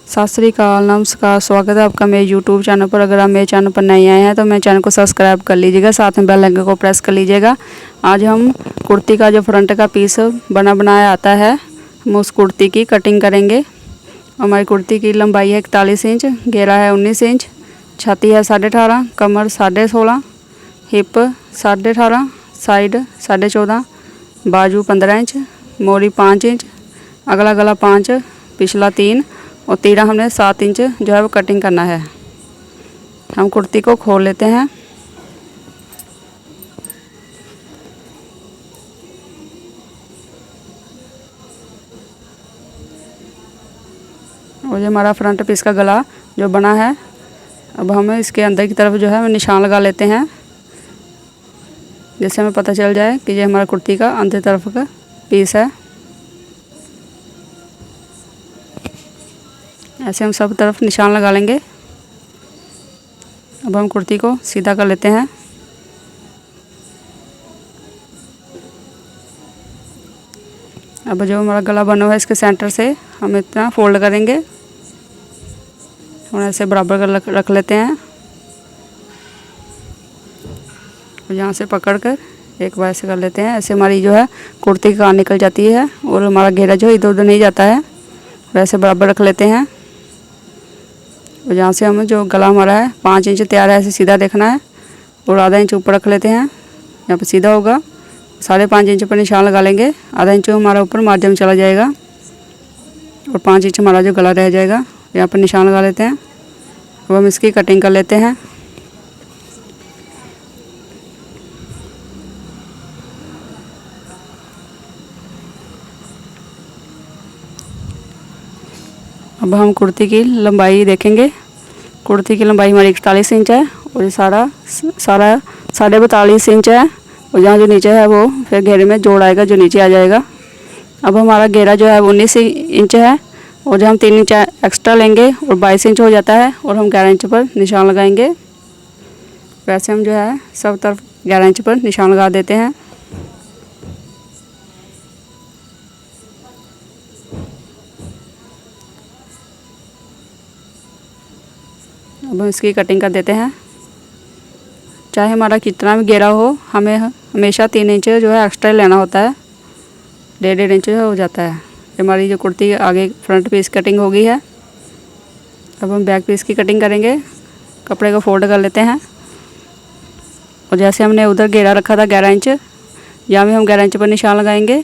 सत श्री अकाल, नमस्कार। स्वागत है आपका मेरे यूट्यूब चैनल पर। अगर आप मेरे चैनल पर नए आए हैं तो मेरे चैनल को सब्सक्राइब कर लीजिएगा, साथ में बेल आइकन को प्रेस कर लीजिएगा। आज हम कुर्ती का जो फ्रंट का पीस बना बनाया आता है, हम उस कुर्ती की कटिंग करेंगे। हमारी कुर्ती की लंबाई है 41 इंच, घेरा है 19 इंच, छाती है 18.5, कमर 16.5, हिप 18.5, साइड 14.5, बाजू 15 इंच, मोरी 5 इंच, अगला गला 5, पिछला 3 और तीरा हमने 7 इंच जो है वो कटिंग करना है। हम कुर्ती को खोल लेते हैं। और ये हमारा फ्रंट पीस का गला जो बना है, अब हमें इसके अंदर की तरफ जो है निशान लगा लेते हैं, जिससे हमें पता चल जाए कि ये हमारा कुर्ती का अंदर तरफ का पीस है। ऐसे हम सब तरफ निशान लगा लेंगे। अब हम कुर्ती को सीधा कर लेते हैं। अब जो हमारा गला बना हुआ है, इसके सेंटर से हम इतना फोल्ड करेंगे और ऐसे बराबर कर रख लेते हैं। और यहाँ से पकड़कर एक बार ऐसे कर लेते हैं। ऐसे हमारी जो है कुर्ती की कार निकल जाती है और हमारा घेरा जो इधर उधर नहीं जाता है। वैसे बराबर रख लेते हैं। और यहाँ से हमें जो गला हमारा है 5 इंच तैयार है, ऐसे सीधा देखना है और आधा इंच ऊपर रख लेते हैं। यहाँ पर सीधा होगा, 5.5 इंच पर निशान लगा लेंगे। आधा इंच हमारा ऊपर मार्जिन चला जाएगा और 5 इंच हमारा जो गला रह जाएगा। यहाँ पर निशान लगा लेते हैं। अब हम इसकी कटिंग कर लेते हैं। अब हम कुर्ती की लंबाई देखेंगे। कुर्ती की लंबाई हमारी 41 इंच है और ये सारा 42.5 इंच है। और यहाँ जो नीचे है वो फिर घेरे में जोड़ आएगा, जो नीचे आ जाएगा। अब हमारा घेरा जो है 19 इंच है और जो हम 3 इंच एक्स्ट्रा लेंगे और 22 इंच हो जाता है और हम 11 इंच पर निशान लगाएंगे। वैसे हम जो है सब तरफ 11 इंच पर निशान लगा देते हैं। अब हम इसकी कटिंग कर देते हैं। चाहे हमारा कितना भी घेरा हो, हमें हमेशा 3 इंच जो है एक्स्ट्रा लेना होता है। 1.5 इंच हो जाता है। हमारी जो कुर्ती आगे फ्रंट पीस कटिंग हो गई है। अब हम बैक पीस की कटिंग करेंगे। कपड़े को फोल्ड कर लेते हैं और जैसे हमने उधर घेरा रखा था 11 इंच, यहाँ भी हम 11 इंच पर निशान लगाएंगे।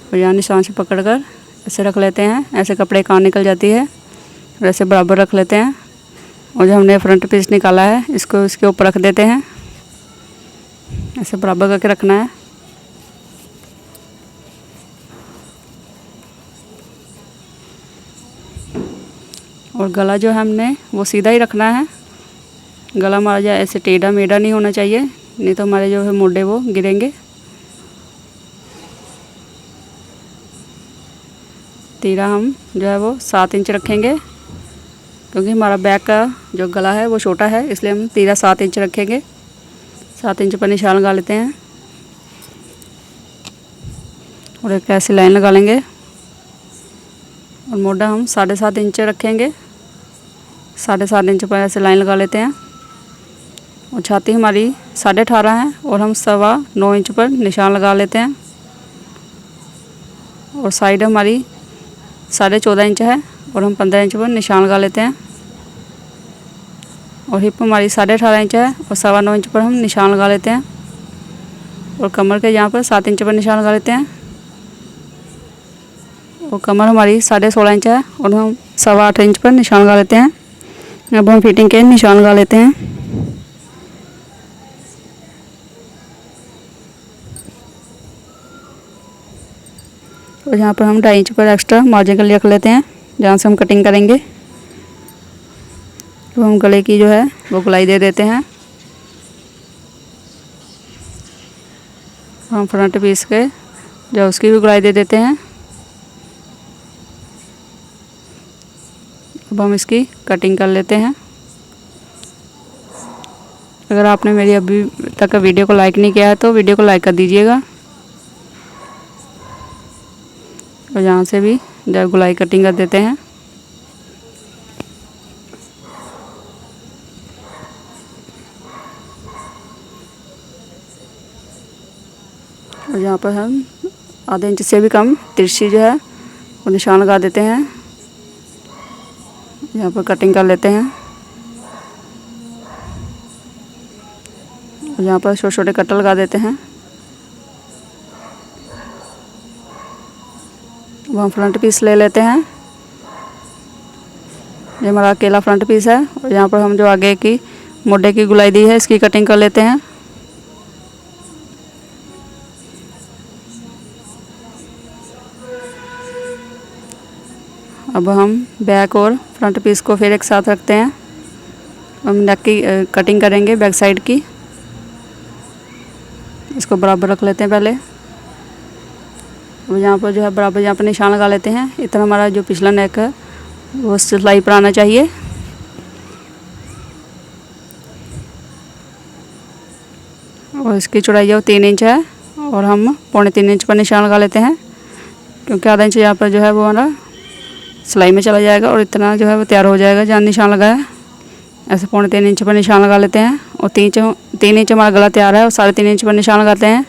और यहाँ निशान से पकड़कर ऐसे रख लेते हैं। ऐसे कपड़े कान निकल जाती है। वैसे बराबर रख लेते हैं और जो हमने फ्रंट पीस निकाला है इसको इसके ऊपर रख देते हैं। ऐसे बराबर करके रखना है। और गला जो है हमने वो सीधा ही रखना है। गला हमारा जो ऐसे टेढ़ा मेढ़ा नहीं होना चाहिए, नहीं तो हमारे जो है मोढे वो गिरेंगे। तीरा हम जो है वो 7 इंच रखेंगे, क्योंकि हमारा बैक का जो गला है वो छोटा है, इसलिए हम तीरा 7 इंच रखेंगे। 7 इंच पर निशान लगा लेते हैं और एक ऐसी लाइन लगा लेंगे। और मोढ़ा हम 7.5 इंच रखेंगे। 7.5 इंच पर ऐसे लाइन लगा लेते हैं। और छाती हमारी 18.5 है और हम 9.25 इंच पर निशान लगा लेते हैं। और साइड हमारी 14.5 इंच है और हम 15 इंच पर निशान लगा लेते हैं। और हिप हमारी 18.5 इंच है और 9.25 इंच पर हम निशान लगा लेते हैं। और कमर के यहाँ पर 7 इंच पर निशान लगा लेते हैं। और कमर हमारी 16.5 इंच है और हम 8.25 इंच पर निशान लगा लेते हैं। अब हम फिटिंग के निशान लगा लेते हैं। और यहाँ पर हम 2.5 इंच पर एक्स्ट्रा मार्जिन रख लेते हैं, जहाँ से हम कटिंग करेंगे। तो हम गले की जो है वो गोलाई दे देते हैं। हम फ्रंट पीस के जो उसकी भी गोलाई दे देते हैं। अब हम इसकी कटिंग कर लेते हैं। अगर आपने मेरी अभी तक वीडियो को लाइक नहीं किया है तो वीडियो को लाइक कर दीजिएगा। और यहाँ से भी जो गुलाई कटिंग कर देते हैं। और यहाँ पर हम आधे इंच से भी कम तिरछी जो है वो निशान लगा देते हैं। यहाँ पर कटिंग कर लेते हैं। और यहाँ पर छोटे छोटे कट लगा देते हैं। अब हम फ्रंट पीस ले लेते हैं। ये हमारा अकेला फ्रंट पीस है। और यहाँ पर हम जो आगे की मोढे की गुलाई दी है इसकी कटिंग कर लेते हैं। अब हम बैक और फ्रंट पीस को फिर एक साथ रखते हैं। हम नेक की कटिंग करेंगे बैक साइड की। इसको बराबर रख लेते हैं पहले। और यहाँ पर जो है बराबर यहाँ पर निशान लगा लेते हैं। इतना हमारा जो पिछला नेक है वो सिलाई पर आना चाहिए। और इसकी चौड़ाई जो 3 इंच है और हम 3.25 इंच पर निशान लगा लेते हैं, क्योंकि आधा इंच यहाँ पर जो है वो हमारा सिलाई में चला जाएगा और इतना जो है वो तैयार हो जाएगा जहाँ निशान लगाया। ऐसे 3.25 इंच पर निशान लगा लेते हैं। और 3 इंच हमारा गला तैयार है और 3.5 इंच पर निशान लगाते हैं।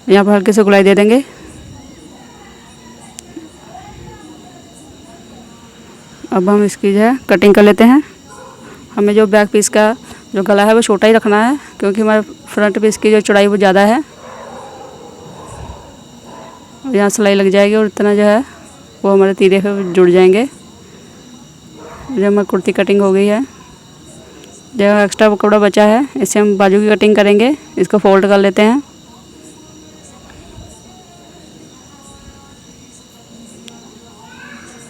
यहाँ पर हल्के से गुलाई दे देंगे। अब हम इसकी जो है कटिंग कर लेते हैं। हमें जो बैक पीस का जो गला है वो छोटा ही रखना है, क्योंकि हमारे फ्रंट पीस की जो चौड़ाई वो ज़्यादा है। यहाँ सिलाई लग जाएगी और इतना जो है वो हमारे तीरे से जुड़ जाएंगे। जो हमारी कुर्ती कटिंग हो गई है। जो एक्स्ट्रा कपड़ा बचा है इससे हम बाजू की कटिंग करेंगे। इसको फोल्ड कर लेते हैं।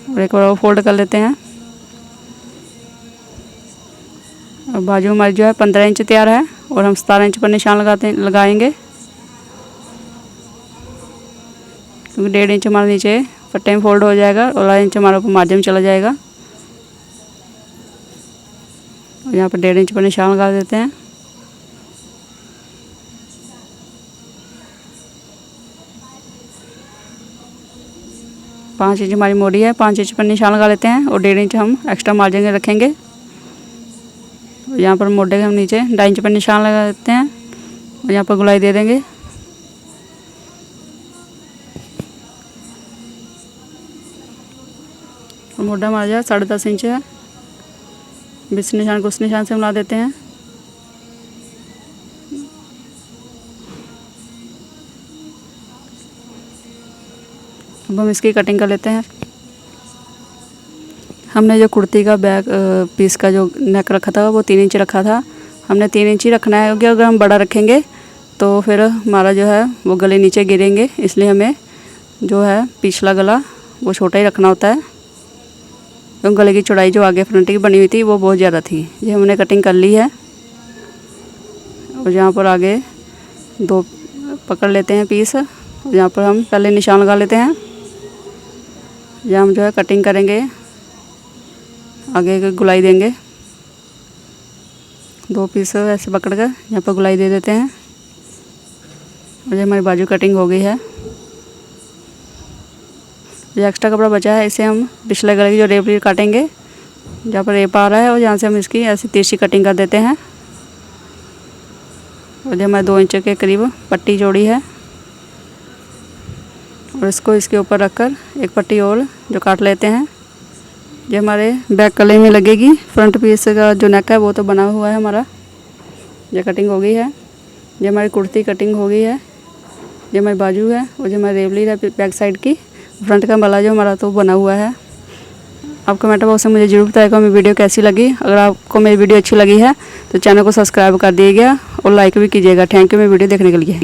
और एक बार फोल्ड कर लेते हैं। और बाजू हमारी जो है 15 इंच तैयार है और हम 17 इंच पर निशान लगाएंगे, क्योंकि 1.5 इंच हमारे नीचे पट्टे में फोल्ड हो जाएगा और 1.5 इंच हमारा ऊपर मार्जिन में चला जाएगा। और यहाँ पर 1.5 इंच पर निशान लगा देते हैं। पाँच इंच हमारी मोड़ी है, 5 इंच पर निशान लगा लेते हैं और 1.5 इंच हम एक्स्ट्रा मार्जिन में रखेंगे। और यहाँ पर मोड़े के हम नीचे 2.5 इंच पर निशान लगा देते हैं और यहाँ पर गुलाई दे देंगे। और मोटा हमारा जो है 10.5 इंच है। बीच निशान को उस निशान से मिला देते हैं। अब हम इसकी कटिंग कर लेते हैं। हमने जो कुर्ती का बैक पीस का जो नेक रखा था वो 3 इंच रखा था। हमने 3 इंच ही रखना है, क्योंकि अगर हम बड़ा रखेंगे तो फिर हमारा जो है वो गले नीचे गिरेंगे। इसलिए हमें जो है पिछला गला वो छोटा ही रखना होता है। तो गले की चौड़ाई जो आगे फ्रंट की बनी हुई थी वो बहुत ज़्यादा थी। ये हमने कटिंग कर ली है। और यहाँ पर आगे 2 पकड़ लेते हैं पीस। और यहाँ पर हम पहले निशान लगा लेते हैं। यहाँ हम जो है कटिंग करेंगे, आगे गुलाई देंगे। 2 पीस ऐसे पकड़ कर यहाँ पर गुलाई दे देते हैं। और ये हमारी बाजू कटिंग हो गई है। जो एक्स्ट्रा कपड़ा बचा है इसे हम पिछले गले की जो रेप काटेंगे, जहाँ पर रेप आ रहा है और यहाँ से हम इसकी ऐसी तिरछी कटिंग कर देते हैं। और जो हमारे 2 इंच के करीब पट्टी जोड़ी है और इसको इसके ऊपर रखकर एक पट्टी और जो काट लेते हैं। जो हमारे बैक गले में लगेगी। फ्रंट पीस का जो नेक है वो तो बना हुआ है हमारा। ये कटिंग हो गई है। ये हमारी कुर्ती कटिंग हो गई है। ये हमारी बाजू है और जो हमारी रेवली है बैक साइड की। फ्रंट का गला जो हमारा तो बना हुआ है। आप कमेंट बॉक्स में मुझे जरूर बताइएगा मेरी वीडियो कैसी लगी। अगर आपको मेरी वीडियो अच्छी लगी है तो चैनल को सब्सक्राइब कर दीजिएगा और लाइक भी कीजिएगा। थैंक यू मेरी वीडियो देखने के लिए।